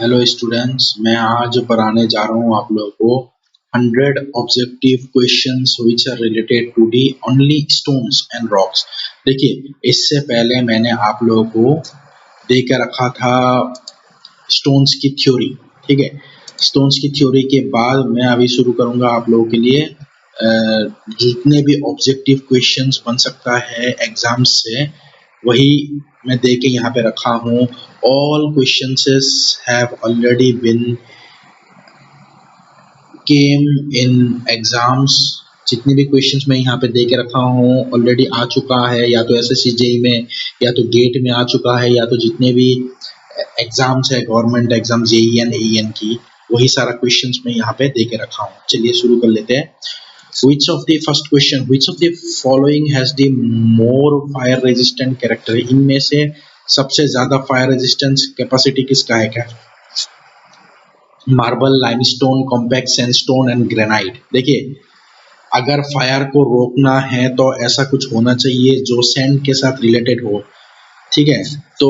Hello students, मैं आज पढ़ाने जा रहा हूँ आप लोगों को 100 objective questions which are related to the only stones and rocks. देखिए, इससे पहले मैंने आप लोगों को दे के रखा था स्टोन्स की थ्योरी। ठीक है, स्टोन्स की थ्योरी के बाद मैं अभी शुरू करूँगा आप लोगों के लिए जितने भी ऑब्जेक्टिव क्वेश्चंस बन सकता है एग्जाम्स से, वही मैं दे के यहाँ पे रखा हूँ। All questions have already been came in exams। जितने भी क्वेश्चंस मैं यहाँ पे दे के रखा हूँ ऑलरेडी आ चुका है, या तो एसएससी जेई में, या तो गेट में आ चुका है, या तो जितने भी एग्जाम्स है गवर्नमेंट एग्जाम जेईएन एईएन की, वही सारा क्वेश्चंस मैं यहाँ पे दे के रखा हूँ। चलिए शुरू कर लेते हैं। Which of the first question, which of the following has the more fire resistant character? इनमें से सबसे ज्यादा फायर रेजिस्टेंस कैपेसिटी किसका है? क्या marble, limestone, compact sandstone and granite. देखिए, अगर फायर को रोकना है तो ऐसा कुछ होना चाहिए जो सैंड के साथ रिलेटेड हो। ठीक है, तो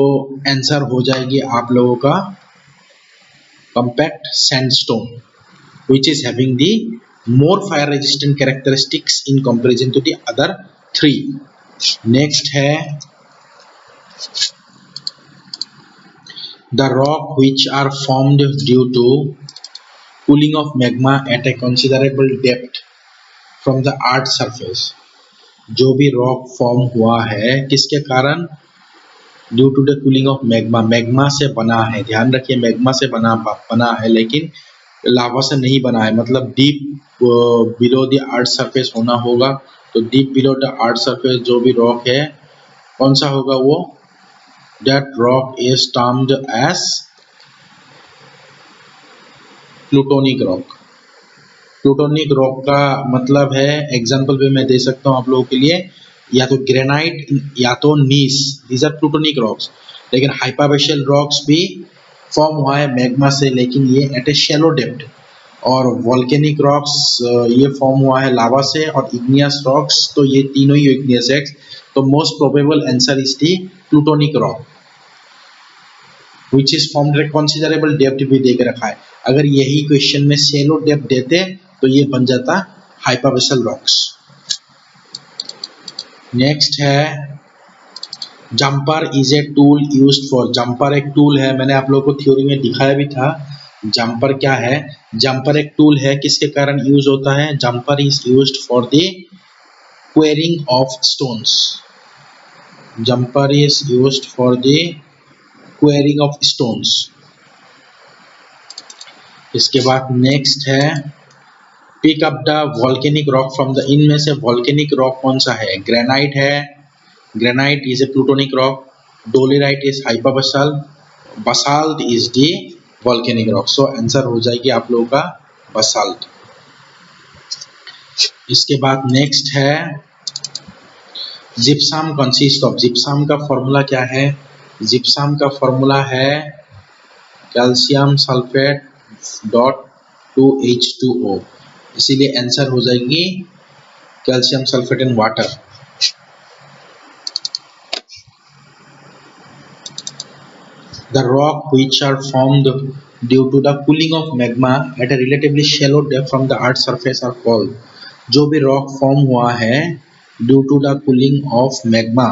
आंसर हो जाएगी आप लोगों का compact sandstone, which is having the more fire resistant characteristics in comparison to the other three. Next है the rock which are formed due to cooling of magma at a considerable depth from the earth surface। जो भी rock form हुआ है किसके कारण? Due to the cooling of magma, magma से बना है। ध्यान रखिए, मैग्मा से बना है, लेकिन लावा से नहीं बना है, मतलब deep below the earth surface होना होगा। तो deep below the earth surface जो भी रॉक है, कौन सा होगा वो? That rock is termed as plutonic rock. Plutonic rock का मतलब है, एग्जांपल भी मैं दे सकता हूँ आप लोगों के लिए, या तो ग्रेनाइट या तो नीस, दीज आर प्लूटोनिक रॉक्स। लेकिन हाइपाबेशियल रॉक्स भी फॉर्म हुआ है मैग्मा से, लेकिन ये एट ए शैलो डेप्थ। और वॉल्केनिक रॉक्स ये फॉर्म हुआ है लावा से, और इग्नियस रॉक्स, तो ये तीनों ही इग्नियस है। तो most probable answer is the plutonic rock which is formed at considerable depth भी दे के रखा है। अगर यही क्वेश्चन में शैलो डेप्थ देते तो ये बन जाता हाइपाबेशियल रॉक्स। नेक्स्ट है jumper is a tool used for. Jumper एक टूल है, मैंने आप लोगों को थ्योरी में दिखाया भी था। जंपर क्या है? जंपर एक टूल है, किसके कारण यूज होता है? Jumper is used for the quarrying of stones. Jumper is used for the quarrying of stones. इसके बाद नेक्स्ट है pick up the volcanic rock from the. इनमें से वॉल्केनिक रॉक कौन सा है? ग्रेनाइट है, granite is a plutonic rock, dolerite is hypabyssal, basalt is the volcanic rock. So answer हो जाएगी आप लोगों का बसाल्ट। इसके बाद नेक्स्ट है जिप्सम कंसिस्ट ऑफ। जिप्सम का फॉर्मूला क्या है? जिप्सम का फॉर्मूला है कैल्शियम सल्फेट डॉट 2H2O, इसीलिए आंसर हो जाएगी calcium sulphate and water. The rock which are formed due to the cooling of magma at a relatively shallow depth from the earth's surface are called। जो भी rock form हुआ है due to the cooling of magma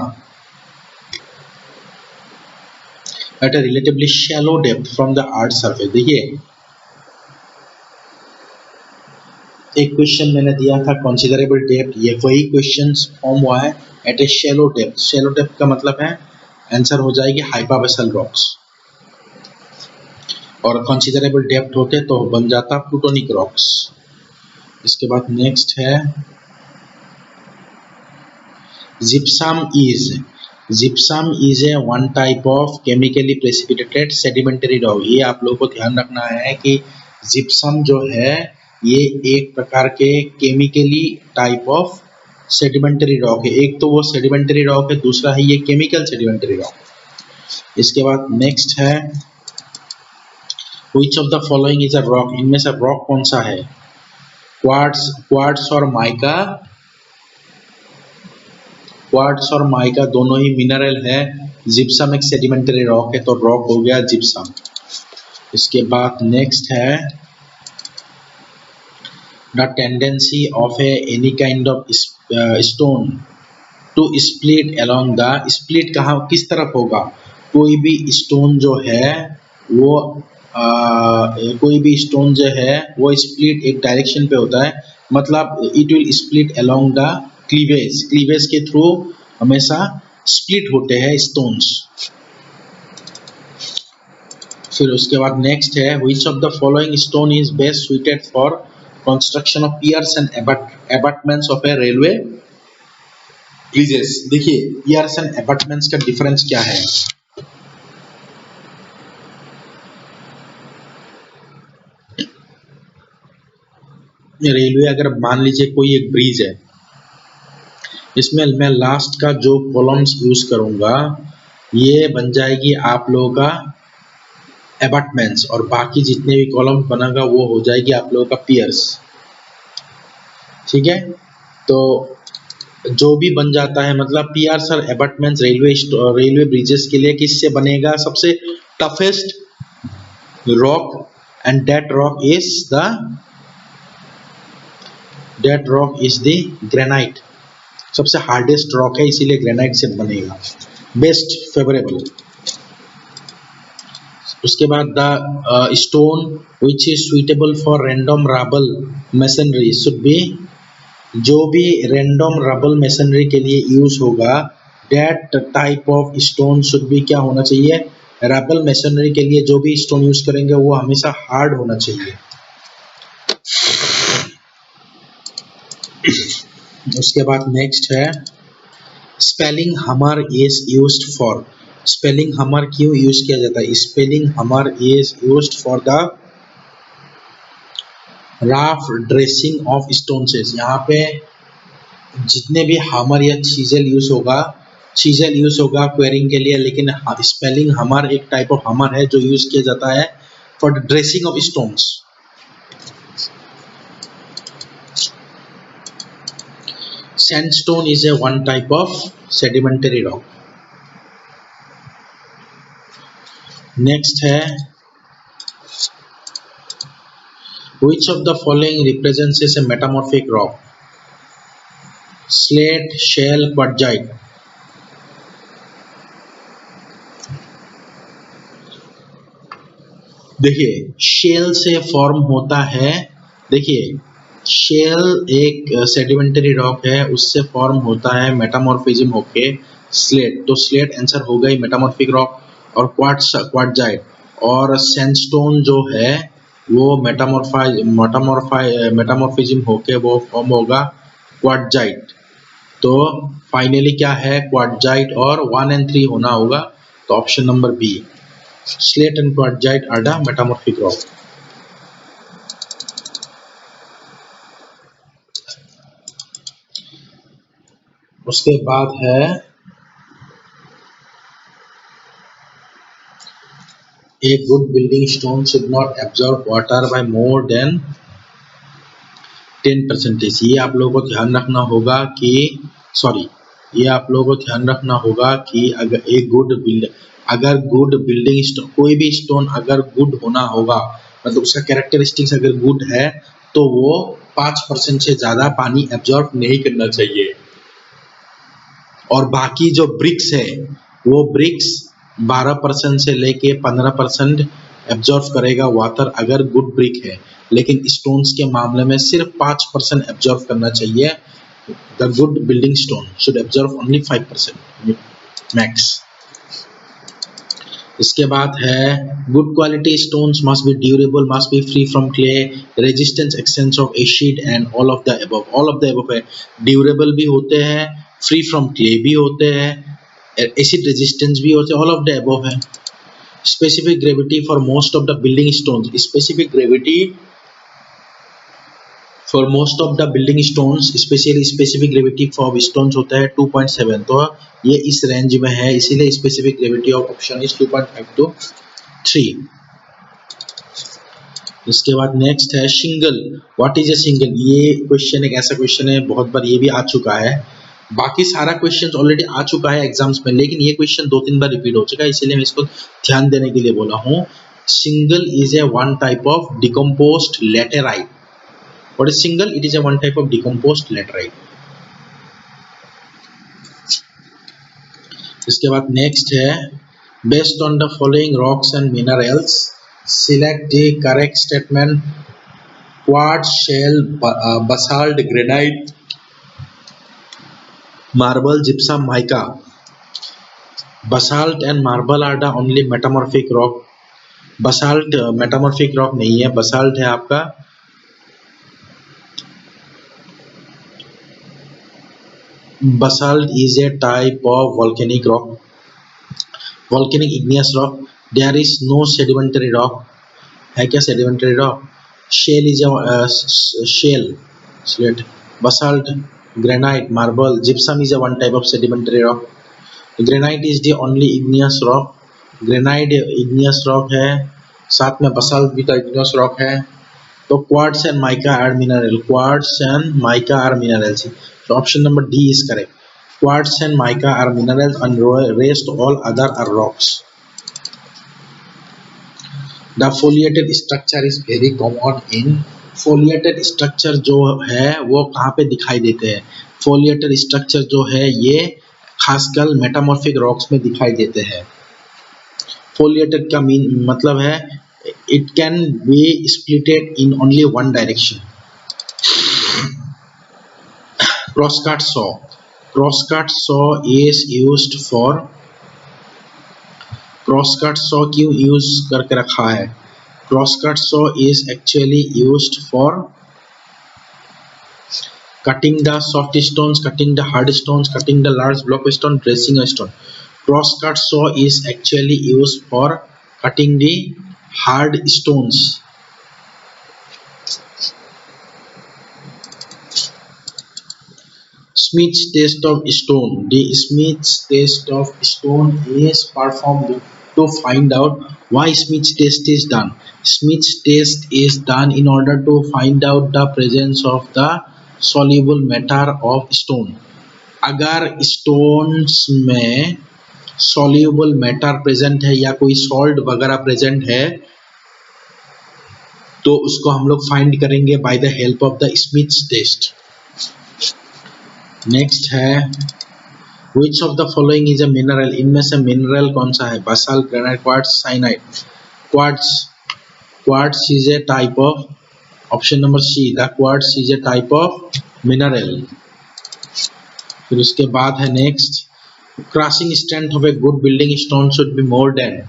at a relatively shallow depth from the earth's surface। देखिए, एक question मैंने दिया था considerable depth, ये वही क्वेश्चन फॉर्म हुआ है at a shallow depth. Shallow depth का मतलब है आंसर हो जाएगी हाइपाबेसल रॉक्स, और कंसिडरेबल डेप्थ होते तो बन जाता प्लूटोनिक रॉक्स। इसके बाद नेक्स्ट है gypsum is a one type of chemically precipitated sedimentary rock. ये आप लोगों को ध्यान रखना है कि जिप्सम जो है ये एक प्रकार के chemically type of sedimentary rock है। एक तो वो सेडिमेंटरी रॉक है, दूसरा है ये केमिकल सेडिमेंटरी रॉक। इसके बाद नेक्स्ट है Which of the following is a rock? इनमें से रॉक कौन सा है? क्वार्ट्स और माइका। क्वार्ट्स और माइका दोनों ही मिनरल है। जिप्सम एक सेडिमेंटरी रॉक है, तो रॉक हो गया जिप्सम। इसके बाद नेक्स्ट है the tendency of any kind of stone to split along the, split कहाँ किस तरफ होगा, कोई भी स्टोन जो है वो कोई भी स्टोन जो है वो स्प्लिट एक डायरेक्शन पे होता है, मतलब it will split along the cleavage, cleavage के थ्रू हमेशा स्प्लिट होते हैं स्टोन्स। फिर उसके बाद नेक्स्ट है which of the following stone is best suited for construction of piers and abutments of a railway bridges. देखिए पियर्स एंड अबटमेंट्स का डिफरेंस क्या है। रेलवे अगर मान लीजिए कोई एक ब्रिज है, इसमें मैं लास्ट का जो कॉलम्स यूज करूंगा ये बन जाएगी आप लोगों का अबटमेंट्स, और बाकी जितने भी कॉलम बनेगा वो हो जाएगी आप लोगों का पियर्स। ठीक है, तो जो भी बन जाता है मतलब पियर्स और अबटमेंट्स रेलवे ब्रिजेस के लिए किससे बनेगा, सबसे toughest rock, and that rock is the granite, सबसे हार्डेस्ट रॉक है इसीलिए ग्रेनाइट से बनेगा, बेस्ट फेवरेबल। उसके बाद the stone which is suitable for random rubble masonry should be, जो भी रैंडम रबल मैसनरी के लिए यूज होगा that type of stone should be क्या होना चाहिए, रबल मैसनरी के लिए जो भी स्टोन यूज करेंगे वो हमेशा हार्ड होना चाहिए। उसके बाद नेक्स्ट है स्पेलिंग हमर इज यूज्ड फॉर, स्पेलिंग हमर क्यों यूज किया जाता है, स्पेलिंग हमर is used for the rough dressing of stones. यहाँ पे जितने भी हमर या चीजल यूज होगा क्वेरिंग के लिए, लेकिन स्पेलिंग हमर एक टाइप ऑफ हमर है जो यूज किया जाता है for the dressing of stones. Sandstone is a one type of sedimentary rock. Next है which of the following represents as a metamorphic rock, slate, shale, quartzite। देखिए शेल से फॉर्म होता है, देखिए शेल एक सेडिमेंटरी रॉक है, उससे form होता है मेटामॉर्फिज्म होके स्लेट, तो स्लेट आंसर हो गई मेटामॉर्फिक रॉक, और क्वार्ट्जाइट और सैंडस्टोन जो है वो मेटामॉर्फिज्म होके वो फॉर्म होगा क्वार्ट्जाइट। तो फाइनली क्या है क्वार्ट्जाइट और 1 and 3 होना होगा, तो option number B slate and quartzite are the metamorphic rock. उसके बाद है a good building stone should not absorb water by more than 10%। ये आप लोगों को ध्यान रखना होगा कि ये आप लोगों को ध्यान रखना होगा कि अगर गुड बिल्डिंग स्टोन, कोई भी स्टोन अगर गुड होना होगा मतलब उसका कैरेक्टरिस्टिक्स अगर गुड है तो वो 5% से ज्यादा पानी एब्जॉर्ब नहीं करना चाहिए, और बाकी जो ब्रिक्स है वो ब्रिक्स 12% से लेके 15% एब्जॉर्ब करेगा वाटर अगर गुड ब्रिक है, लेकिन स्टोन्स के मामले में सिर्फ 5% एब्जॉर्ब करना चाहिए। The good building stone should absorb only 5% max. इसके बाद है good quality stones must be durable, must be free from clay, resistance exchange of acid and all of the above. All of the above है, durable भी होते हैं, free from clay भी होते हैं, एसिड रेजिस्टेंस भी होते हैं, ऑल ऑफ द अबव है। Specific gravity for most of the building stones, specific gravity for most of the building stones specially specific gravity for stones होता है 2.7, तो ये इस रेंज में है इसीलिए specific gravity of option is 2.5 to 3। इसके बाद नेक्स्ट है single, what is a single. ये क्वेश्चन एक ऐसा क्वेश्चन है बहुत बार ये भी आ चुका है, बाकी सारा क्वेश्चन ऑलरेडी आ चुका है एग्जाम्स में, लेकिन ये क्वेश्चन 2-3 बार रिपीट हो चुका है इसीलिए मैं इसको ध्यान देने के लिए बोला हूँ। Single is a one type of decomposed laterite. What is single? It is a one type of decomposed laterite. इसके बाद next है, based on the following rocks and minerals, select the correct statement. Quartz, shale, basalt, granite, marble, gypsum, mica. Basalt and marble are the only metamorphic rock. Basalt metamorphic rock नहीं है. Basalt है आपका basalt is a type of volcanic rock, volcanic igneous rock. There is no sedimentary rock. है क्या sedimentary rock? Shale is a shale, slate. Basalt, granite, marble, gypsum is a one type of sedimentary rock. Granite is the only igneous rock. Granite igneous rock है, साथ में basalt भी तो igneous rock है. तो quartz and mica are mineral. Quartz and mica are minerals. So option number D is correct. Quartz and mica are minerals and rest all other are rocks. The foliated structure is very common in. Foliated structure जो है वो कहाँ पे दिखाई देते हैं? Foliated structure जो है ये खासकर मेटामॉर्फिक रॉक्स में दिखाई देते हैं. Foliated का मतलब है it can be splitted in only one direction. Crosscut saw. Crosscut saw is used for. Crosscut saw क्यों यूज करके रखा है? Crosscut saw is actually used for cutting the soft stones, cutting the hard stones, cutting the large block stone, dressing a stone. Crosscut saw is actually used for cutting the hard stones. Smith's test of stone. The Smith's test of stone is performed to find out why Smith's test is done. Smith's test is done in order to find out the presence of the soluble matter of stone. अगर stones में soluble matter present है या कोई salt वगैरह present है तो उसको हम लोग find करेंगे by the help of the Smith's test. Next है which of the following is a mineral? इनमें से mineral कौन सा है? Basalt, granite, quartz, cyanide. Quartz is a type of. Option number C. The quartz is a type of mineral. फिर उसके बाद है next. Crushing strength of a good building stone should be more than.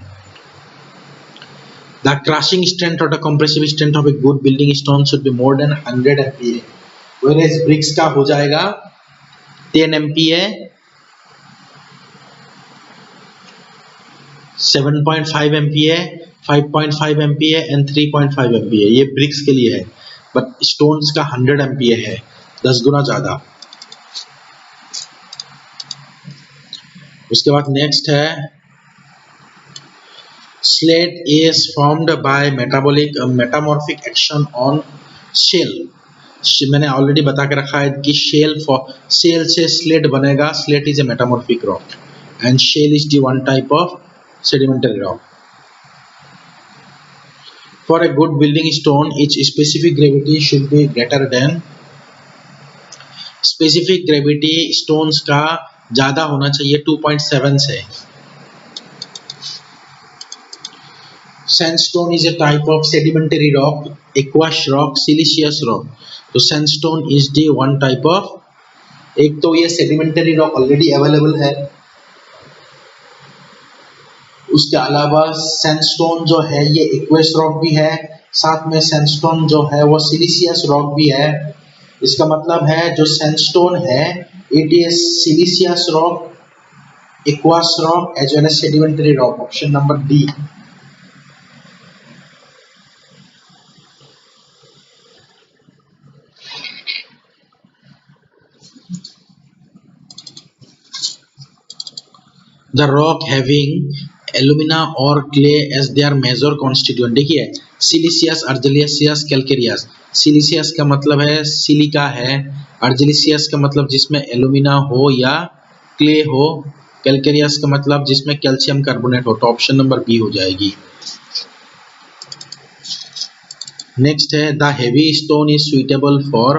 The crushing strength or the compressive strength of a good building stone should be more than 100 MPa. Whereas bricks का हो जाएगा 10 MPa, 7.5 MPa, 5.5 MPa and 3.5 MPa. ये bricks के लिए है, but stones का 100 MPa है, 10 गुना ज़्यादा. उसके बाद next है slate is formed by metamorphic action on shale. मैंने ऑलरेडी बता के रखा है कि शेल से स्लेट बनेगा. Slate is a metamorphic rock and shale is the one type of sedimentary rock. For a good building stone its specific gravity should be greater than. Specific gravity stones का ज्यादा होना चाहिए 2.7 से. Sandstone is a type of sedimentary rock, aqueous rock, siliceous rock. तो sandstone is the one type of. एक तो ये sedimentary rock already available है, उसके अलावा sandstone जो है ये aqueous rock भी है, साथ में sandstone जो है वो siliceous rock भी है. इसका मतलब है जो sandstone है it is siliceous rock, aqueous rock as well as sedimentary rock. Option number D. The rock having alumina or clay as their major constituent. देखिए सिलिशियस, अर्जिलिशियस, कैल्केरियस. सिलिशियस का मतलब है सिलिका है, अर्जिलिशियस का मतलब जिसमें एलुमिना हो या क्ले हो, कैल्केरियस का मतलब जिसमें कैल्शियम कार्बोनेट हो. तो ऑप्शन नंबर बी हो जाएगी. नेक्स्ट है the heavy stone is suitable for,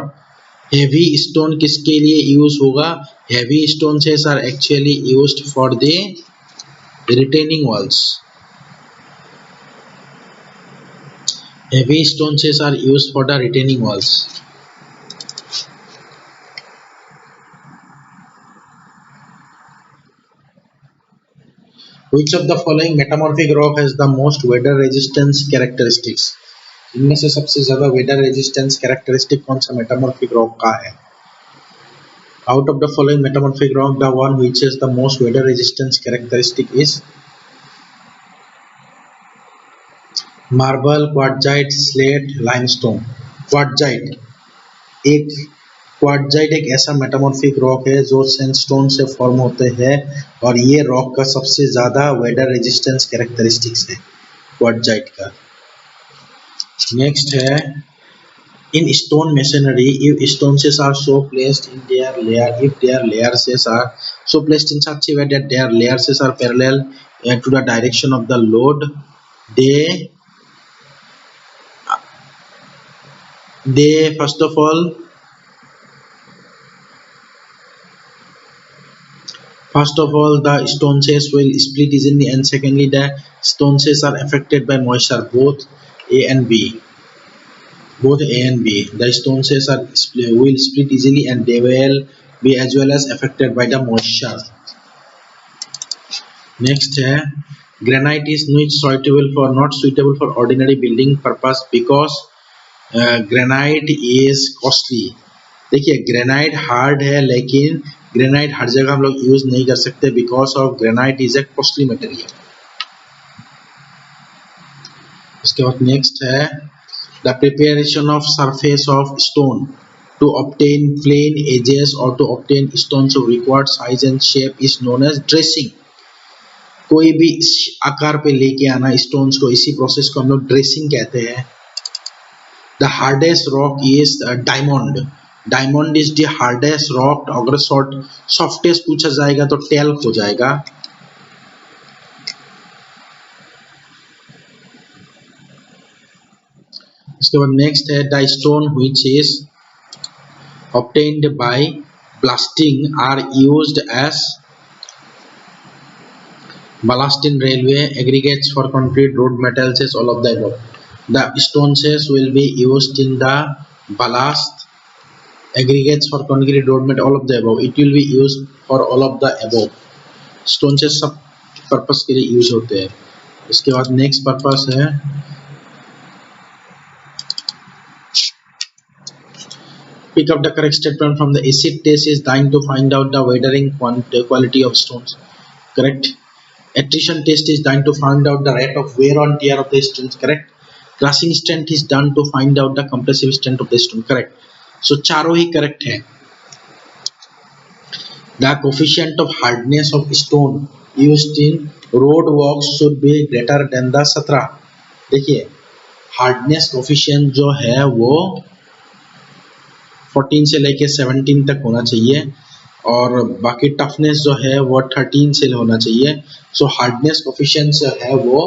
heavy stone किसके लिए यूज होगा? हेवी स्टोन से are actually used for the retaining walls, heavy stones are used for the retaining walls. Which of the following metamorphic rock has the most weather resistance characteristics? इनमें से सबसे ज्यादा weather resistance characteristic कौन सा metamorphic rock का है? Out of the following metamorphic rock, the one which has the most weather resistance characteristic is marble, quartzite, slate, limestone. Quartzite एक ऐसा मेटामॉर्फिक रॉक है जो सैंडस्टोन से फॉर्म होते हैं और ये रॉक का सबसे ज्यादा वेदर रेजिस्टेंस कैरेक्टरिस्टिक्स है क्वार्ट्जाइट का। नेक्स्ट है in stone masonry if stones are so placed in their layer, if their layers are so placed in such a way that their layers are parallel to the direction of the load, they first of all the stones will split easily, and secondly the stones are affected by moisture, both A and B. The stones will split easily and they will be as well as affected by the moisture. Next है granite is not suitable for ordinary building purpose because granite is costly. देखिए granite hard है लेकिन granite हर जगह हम लोग use नहीं कर सकते because of granite is a costly material. उसके बाद नेक्स्ट है the preparation of surface of stone to obtain plain edges और to obtain stones of required size and shape is known as dressing. कोई भी आकार पे लेके आना स्टोन्स को, इसी प्रोसेस को हम लोग ड्रेसिंग कहते हैं। The hardest rock is diamond, diamond is the hardest rock. अगर सॉफ्टेस्ट पूछा जाएगा तो टेल्क हो जाएगा। उसके बाद नेक्स्ट है the stone which is obtained by blasting are used as ballast in railway, aggregates for concrete, road metals, is all of the above. The stones will be used in the ballast, aggregates for concrete, road metal, all of the above. It will be used for all of the above. Stones सब purpose के लिए use होते हैं। उसके बाद next purpose है pick up the correct statement from the acid test is designed to find out the weathering quality of stones. Correct. Attrition test is done to find out the rate of wear on tear of the stones. Correct. Crushing strength is done to find out the compressive strength of the stone. Correct. So चारों ही correct है। The coefficient of hardness of stone used in road walks should be greater than the 17। देखिए hardness coefficient जो है वो 14 से लेके 17 तक होना चाहिए और बाकी टफनेस जो है वो 13 से होना चाहिए। सो हार्डनेस कोफिशिएंट जो है वो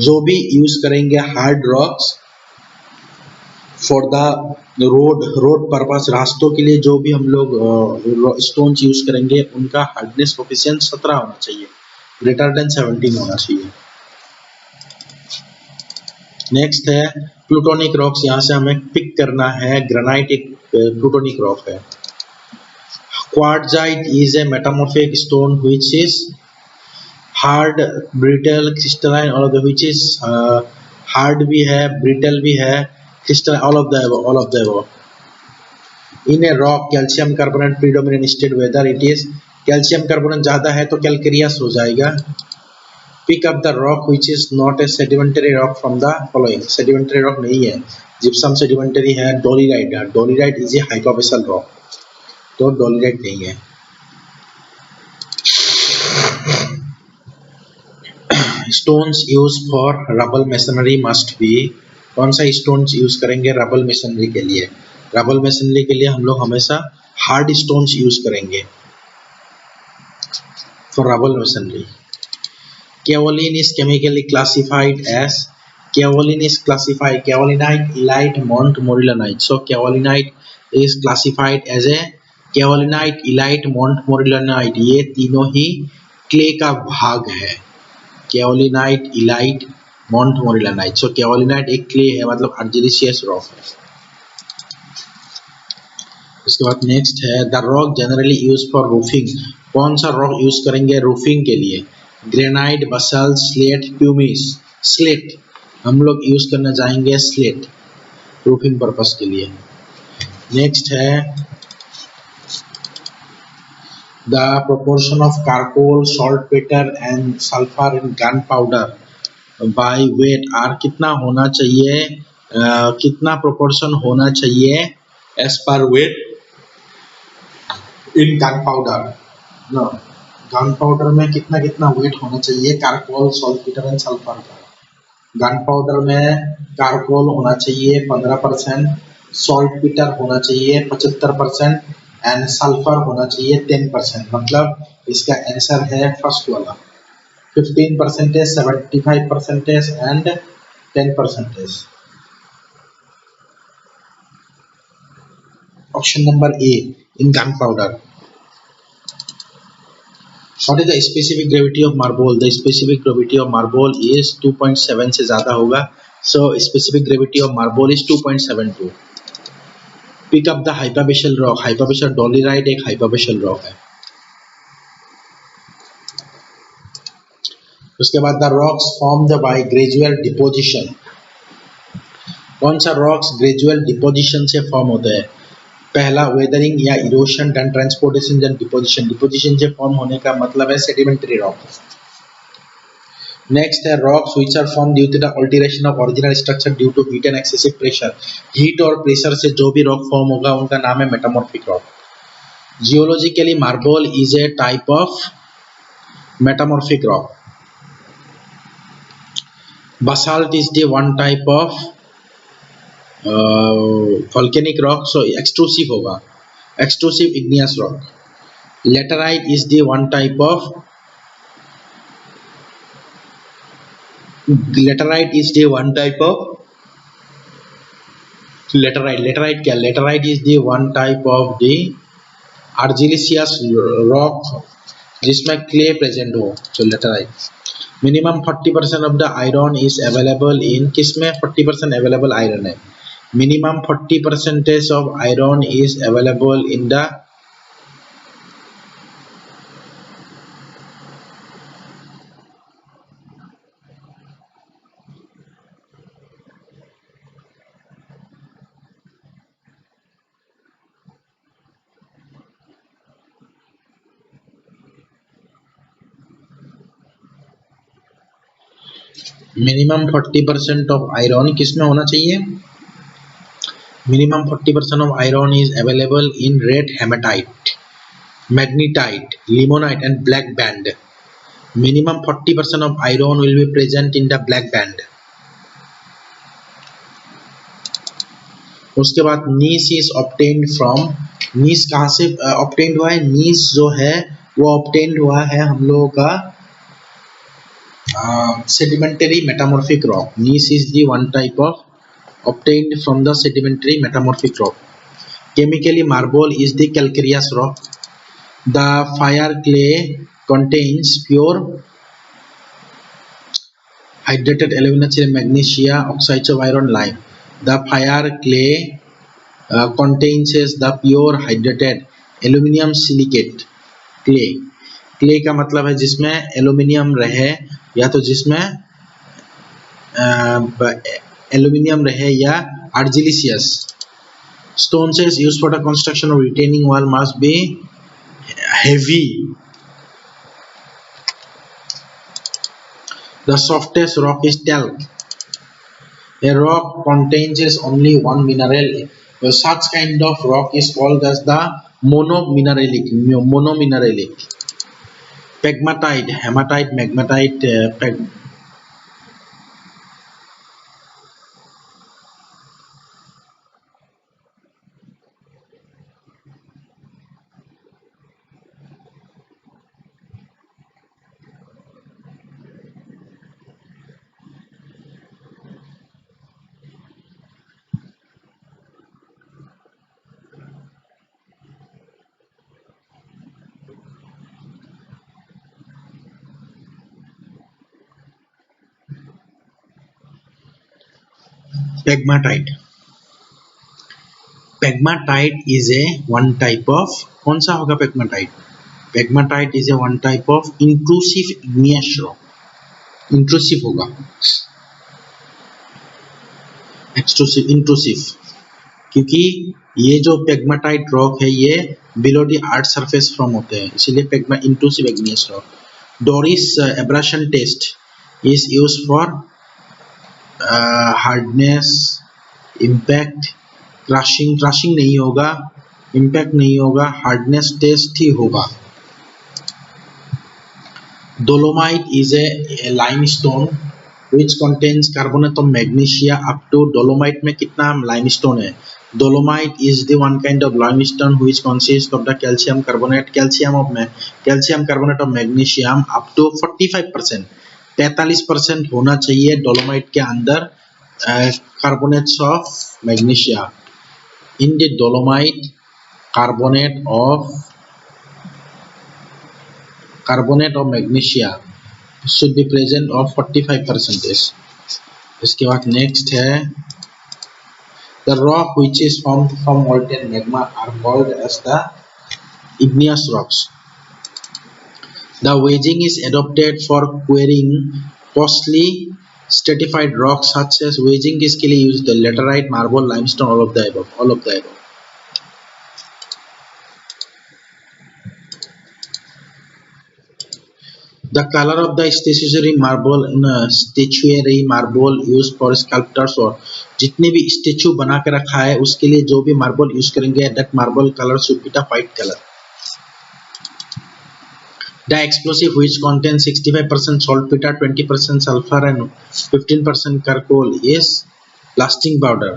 जो भी यूज करेंगे hard rocks for the road purpose, रास्तों के लिए जो भी हम लोग स्टोन्स यूज करेंगे उनका हार्डनेस कोफिशिएंट 17 होना चाहिए, ग्रेटर देन 17 होना चाहिए। नेक्स्ट है प्लूटोनिक रॉक्स, यहाँ से हमें पिक करना है। ग्रेनाइट एक प्लूटोनिक रॉक है। Quartzite is a metamorphic stone which is hard, brittle, crystalline, all of the which is hard भी है, ब्रिटल भी है, crystalline, all of the above. In a rock calcium carbonate predominant state, whether it is calcium carbonate ज्यादा है तो calcareous हो जाएगा। Pick up the rock which is not a sedimentary rock from the following. Sedimentary rock नहीं है, gypsum sedimentary है, dolerite है। Dolerite is a hypabyssal rock, तो डोलीराइट नहीं है। Stones use for rubble masonry must be, कौन सा stones use करेंगे रबल मेसनरी के लिए? रबल मेसनरी के लिए हम लोग हमेशा हार्ड स्टोन्स यूज करेंगे for rubble masonry. Kaolin is chemically classified as, Kaolin is classified kaolinite, elite, montmorillonite. So kaolinite is classified as a kaolinite, elite, montmorillonite. ये तीनों ही क्ले का भाग है. kaolinite, elite, montmorillonite. So kaolinite एक clay है, मतलब argillaceous rock है. उसके बाद नेक्स्ट है the rock generally use for roofing. कौन सा रॉक यूज करेंगे रूफिंग के लिए? Granite, basalt, slate, pumice. Slate हम लोग यूज करना चाहेंगे, स्लेट रूफिंग पर्पस के लिए. नेक्स्ट है the proportion of charcoal, saltpetre and sulphur in gunpowder by weight are. कितना होना चाहिए, कितना प्रोपोर्शन होना चाहिए as per weight in gunpowder? No, gunpowder में कितना कितना वेट होना चाहिए कार्कोल, सॉल्टपेटर एंड सल्फर का? गन पाउडर में कार्कोल होना चाहिए 15%, सॉल्टपेटर होना चाहिए 75% एंड सल्फर होना चाहिए 10%. मतलब इसका आंसर है फर्स्ट वाला 15%, 75% and 10%. Option number A in gun powder. What is the specific gravity of marble? The specific gravity of marble is 2.7 से ज़्यादा होगा. So specific gravity of marble is 2.72. Pick up the hypabyssal rock. Hypabyssal dolerite एक hypabyssal rock है. उसके बाद the rocks formed by gradual deposition. कौन सा rocks gradual deposition से form होता है? पहला वेदरिंग या erosion, then transportation, then deposition. Deposition से फॉर्म होने का मतलब है सेडिमेंट्री रॉक. नेक्स्ट है rocks which are form due to the alteration of original structure due to heat and excessive pressure. Heat और प्रेशर से जो भी रॉक फॉर्म होगा उनका नाम है metamorphic rock. Geologically marble is a type of metamorphic rock. Basalt is the one type of volcanic rock, so extrusive होगा, extrusive igneous rock. Laterite is the one type of laterite is the one type of laterite क्या? Laterite is the one type of the argillaceous rock जिसमें clay present हो, so laterite. Minimum 40% of the iron is available in किसमें 40% available iron है? Minimum 40% of iron is available in the minimum 40% of iron किसमें होना चाहिए? Minimum 40% of iron is available in red hematite, magnetite, limonite and black band. Minimum 40% of iron will be present in the black band. उसके बाद gneiss is obtained from. Gneiss कहाँ से obtained हुआ है? नीस जो है वो ऑब्टेन्ड हुआ है हम लोगों का sedimentary metamorphic rock. Gneiss is the one type of obtained from the sedimentary metamorphic rock. Chemically, marble is the calcareous rock. The fire clay contains pure hydrated aluminum, magnesia, oxides of iron, lime. The fire clay contains the pure hydrated aluminum silicate clay. Clay का मतलब है जिसमें aluminium रहे या तो जिसमें aluminium रहे या argillaceous. Stones is used for the construction of retaining wall must be heavy. The softest rock is talc. A rock contains only one mineral. Such kind of rock is called as the monomineralic. Pegmatite, hematite, magmatite, pegmatite. Pegmatite is a one type of, कौन सा होगा pegmatite? Pegmatite is a one type of intrusive igneous rock. Intrusive होगा, extrusive, intrusive, क्योंकि ये जो pegmatite rock है ये below the earth surface from होते हैं, इसीलिए pegma intrusive igneous rock. Dorry's abrasion test is use for hardness, impact, crushing, crushing नहीं होगा, इम्पैक्ट नहीं होगा, हार्डनेस टेस्ट ही होगा। Dolomite is a limestone which contains carbonate of magnesia up to, dolomite में कितना लाइमस्टोन है? Dolomite is the one kind of limestone which consists of the calcium carbonate, calcium carbonate of magnesium up to 45%, 45% होना चाहिए dolomite के अंदर carbonates of magnesia. In the dolomite carbonate of magnesia should be present of 45%। इसके बाद next है the rock which is formed from molten magma are called as the igneous rocks। The wedging is adopted for quarrying costly stratified rocks such as, wedging किसके लिए use होता है? Laterite, marble, limestone, all of the above। The color of the statuary marble used for sculptors, और जितने भी statue बना के रखा है उसके लिए जो भी मार्बल यूज करेंगे that marble color should be the white color। The explosive which contains 65% saltpeter, 20% sulfur and 15% charcoal is blasting powder।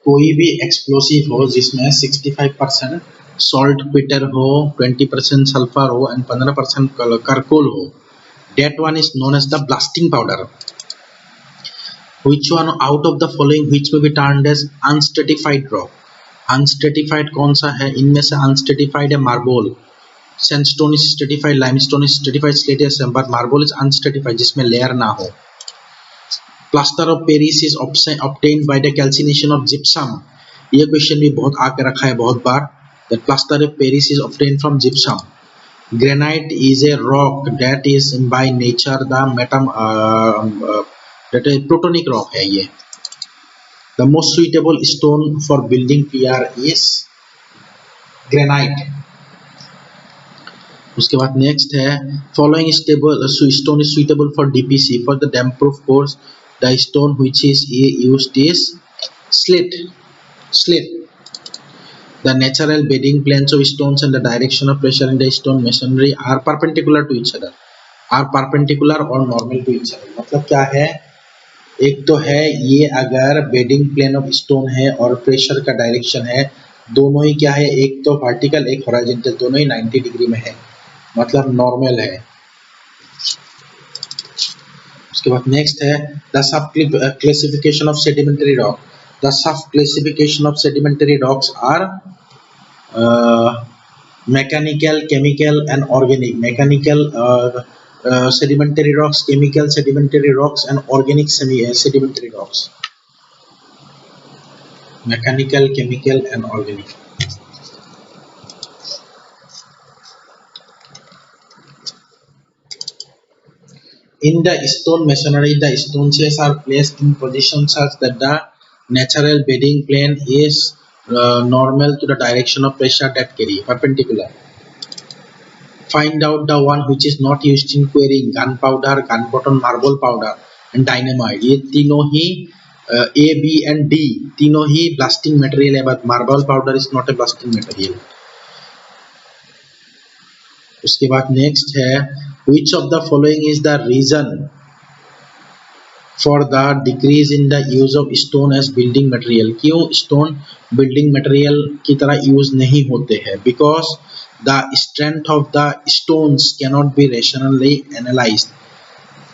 कोई भी एक्सप्लोसिव हो जिसमें 65% सॉल्ट पीटर हो, 20% सल्फर हो एंड 15% कार्कोल हो, that one is known as the blasting powder। Which one out of the following which may be termed as unstratified rock? अनस्ट्रेटिफाइड कौन सा है? इनमें से अनस्ट्रेटिफाइड है marble, sandstone is stratified, limestone is stratified, slate is, but marble is unstratified जिसमें layer ना हो। Plaster of Paris is obtained by the calcination of gypsum. ये क्वेश्चन भी बहुत आके रखा है बहुत बार, that plaster of Paris is obtained from gypsum. Granite is a rock that is by nature the that is protonic rock है ये। The most suitable stone for building PR is granite। उसके बाद नेक्स्ट है following stone is suitable for DPC, for the damp proof course the stone which is used is slate। The natural bedding planes of stones and the direction of pressure in the stone masonry are perpendicular to each other, are perpendicular or normal to each other। मतलब क्या है? एक तो है ये अगर bedding plane of stone है और प्रेशर का डायरेक्शन है, दोनों ही क्या है? एक तो वर्टिकल एक हॉरिजॉन्टल, दोनों ही 90 डिग्री में है, मतलब नॉर्मल है। उसके बाद नेक्स्ट है the sub classification of sedimentary rock. The sub classification of sedimentary rocks are mechanical, chemical and organic. Mechanical sedimentary rocks, chemical sedimentary rocks and organic sedimentary rocks। Mechanical, chemical and organic। In the stone masonry, the stone chairs are placed in position such that the natural bedding plane is normal to the direction of pressure that carry, perpendicular। Find out the one which is not used in quarrying, gunpowder, gunpowder, marble powder and dynamite। ये तीनों ही A, B and D तीनों ही blasting material है, but marble powder is not A blasting material. उसके बाद next है which of the following is the reason for the decrease in the use of stone as building material. क्यों stone building material की तरह use नहीं होते हैं? Because the strength of the stones cannot be rationally analyzed.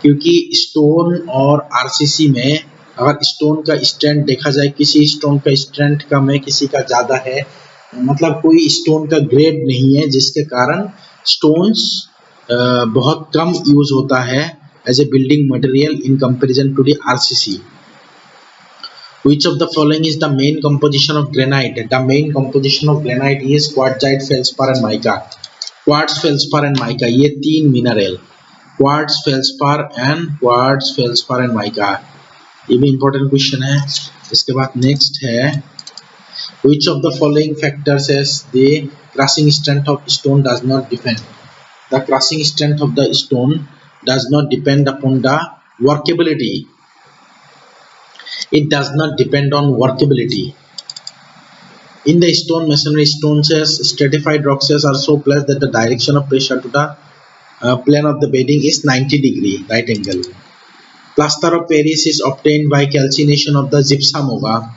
क्योंकि stone और RCC में अगर स्टोन का स्ट्रेंथ देखा जाए, किसी स्टोन का स्ट्रेंथ कम है, किसी का ज्यादा है, मतलब कोई स्टोन का ग्रेड नहीं है, जिसके कारण स्टोन्स बहुत कम यूज होता है as a building material in comparison to the RCC. Which of the following is the main composition of granite? The main composition of granite is quartzite, feldspar and mica. Quartz, feldspar and mica, ये तीन mineral, quartz, feldspar and mica. ये भी important question है. इसके बाद next है which of the following factors says the crushing strength of stone does not depend. The crushing strength of the stone does not depend upon the workability. It does not depend on workability. In the stone masonry, stone says stratified rocks are so placed that the direction of pressure to the plane of the bedding is 90 degree right angle. Plaster of Paris is obtained by calcination of the gypsum ova.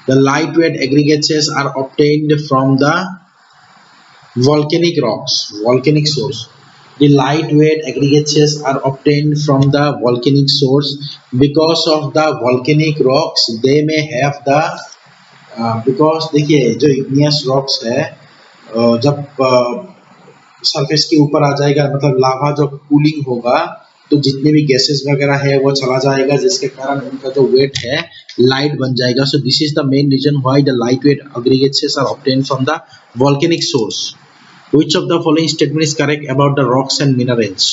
The lightweight aggregates are obtained from the volcanic rocks, volcanic source. The lightweight aggregates are obtained from the volcanic source because of the volcanic rocks. They may have the because देखिए जो igneous rocks है, जब surface के ऊपर आ जाएगा, मतलब लावा जब cooling होगा तो जितने भी गैसेस वगैरह है वो चला जाएगा, जिसके कारण उनका जो वेट है लाइट बन जाएगा. So this is the main reason why the light weight aggregates are obtained from the volcanic source. Which of the following statement is correct about the rocks and minerals?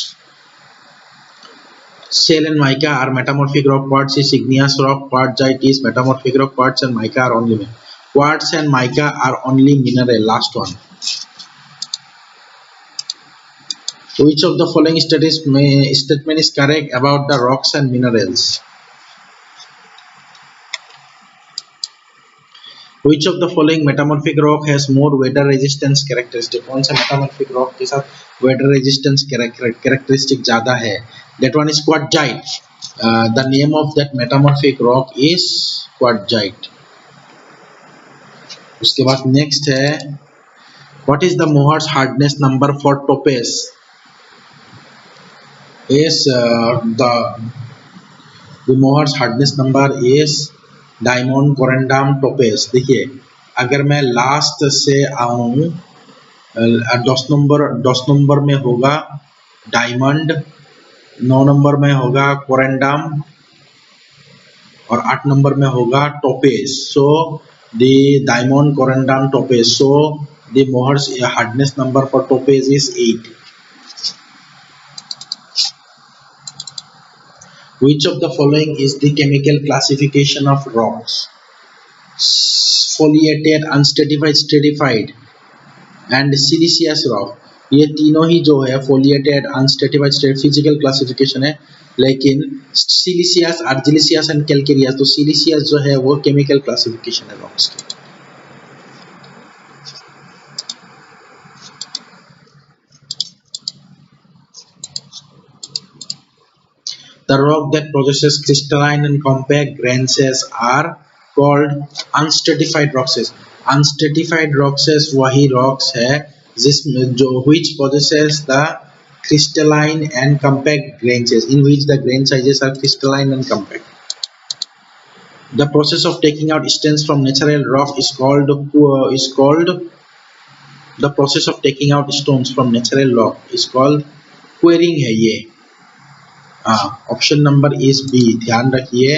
Shale and mica are metamorphic rock. Quartz is igneous rock. Quartzite is metamorphic rock. Quartz and mica are only quartz and mica are only mineral. Last one. Which of the following statement is correct about the rocks and minerals? Which of the following metamorphic rock has more weather resistance characteristic? कौन सा metamorphic rock के साथ weather resistance characteristic ज़्यादा है? That one is quartzite. The name of that metamorphic rock is quartzite. उसके बाद next है what is the Mohrs hardness number for topaz? Is the Mohrs hardness number is diamond, corundum, topaz. देखिए अगर मैं last से आऊं 10 number में होगा डायमंड, 9 नंबर में होगा कोरेंडम और 8 नंबर में होगा topaz. So the diamond, corundum, topaz. So the Mohr's hardness number for topaz is 8. Which of the following is the chemical classification of rocks? Foliated, unstratified, stratified and siliceous rock. ये तीनों ही जो है foliated, unstratified, physical classification है, लेकिन siliceous, argillaceous and calcareous, तो siliceous जो है वो chemical classification है rocks की. The rock that possesses crystalline and compact grains are called unstratified rocks. Unstratified rocks वही rocks है जिसमें जो which possesses the crystalline and compact grains, in which the grain sizes are crystalline and compact. The process of taking out stones from natural rock is called the process of taking out stones from natural rock is called quarrying है ये. Option number is B. ध्यान रखिए,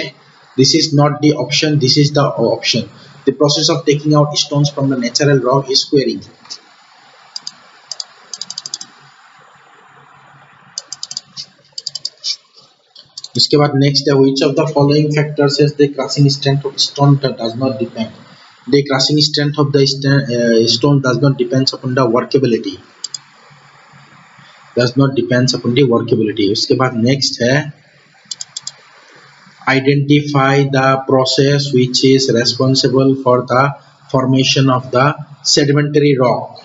this is not the option, this is the option. The process of taking out stones from the natural rock is quarrying. इसके बाद next है which of the following factors is the crushing strength of stone does not depend. The crushing strength of the stone does not depends upon the workability. does not depends upon the workability. उसके बाद next है identify the process which is responsible for the formation of the sedimentary rock.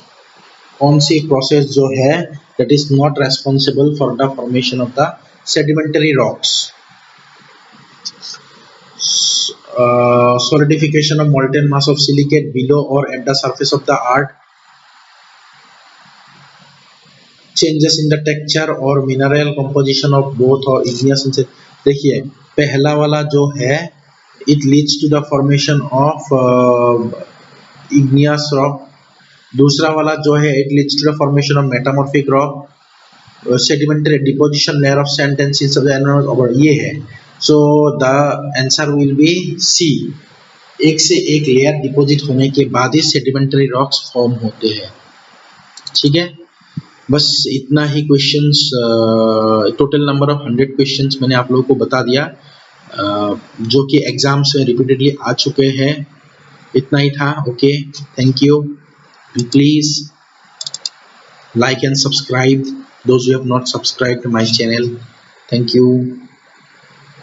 कौन सी process जो है that is not responsible for the formation of the sedimentary rocks. Solidification of molten mass of silicate below or at the surface of the earth, changes in the texture or mineral composition of both or igneous. देखिए पहला वाला जो है it leads to the formation of igneous rock, दूसरा वाला जो है it leads to the formation of metamorphic rock, sedimentary deposition layer of sand and seeds of the environment, ये है. So the answer will be C. एक से एक layer deposit होने के बाद ही सेडिमेंटरी रॉक्स फॉर्म होते हैं. ठीक है, बस इतना ही questions. Total number of 100 questions मैंने आप लोगों को बता दिया, जो कि एग्जाम्स में रिपीटेडली आ चुके हैं. इतना ही था. Okay, thank you. Please like and subscribe those who have not subscribed to my channel. Thank you.